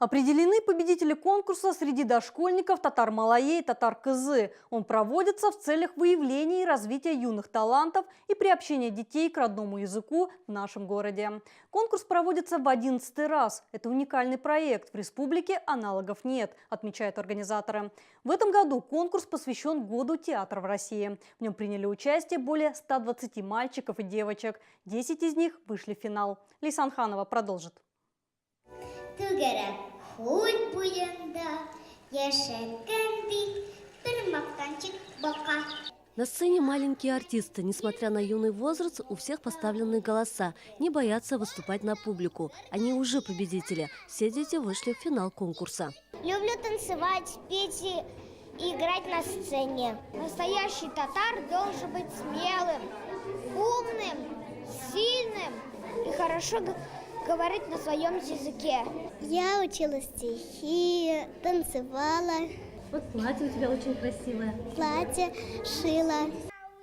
Определены победители конкурса среди дошкольников Татар-Малайи и Татар-Кызы. Он проводится в целях выявления и развития юных талантов и приобщения детей к родному языку в нашем городе. Конкурс проводится в 11-й раз. Это уникальный проект. В республике аналогов нет, отмечают организаторы. В этом году конкурс посвящен Году театра в России. В нем приняли участие более 120 мальчиков и девочек. 10 из них вышли в финал. Лейсан Ханова продолжит. Түгәрәк хуй буенда яшәткән бит бер мактанчык бака. На сцене маленькие артисты. Несмотря на юный возраст, у всех поставлены голоса. Не боятся выступать на публику. Они уже победители. Все дети вышли в финал конкурса. Люблю танцевать, петь и играть на сцене. Настоящий татар должен быть смелым, умным, сильным и хорошо говорить на своем языке. Я учила стихи, танцевала. Вот платье у тебя очень красивое. Платье шила.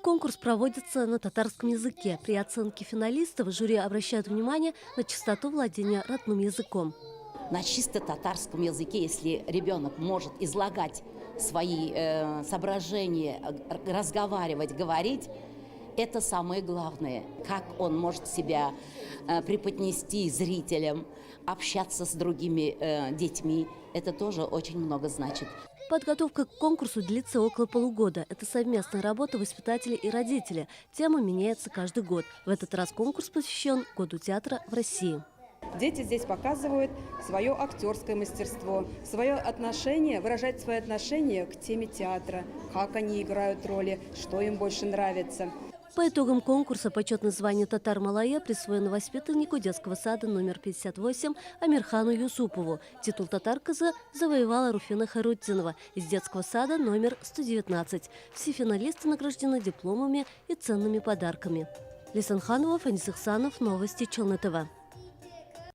Конкурс проводится на татарском языке. При оценке финалистов жюри обращает внимание на чистоту владения родным языком. На чисто татарском языке, если ребенок может излагать свои соображения, разговаривать, говорить, это самое главное. Как он может себя преподнести зрителям, общаться с другими детьми, это тоже очень много значит. Подготовка к конкурсу длится около полугода. Это совместная работа воспитателей и родителей. Тема меняется каждый год. В этот раз конкурс посвящен Году театра в России. Дети здесь показывают свое актерское мастерство, свое отношение, выражать свое отношение к теме театра, как они играют роли, что им больше нравится. По итогам конкурса почетное звание Татар-Малайя присвоено воспитаннику детского сада номер 58 Амирхану Юсупову. Титул Татар-Кызы завоевала Руфина Харутдинова из детского сада номер 119. Все финалисты награждены дипломами и ценными подарками. Лейсан Ханова, Фанис Ихсанов, новости Челны ТВ.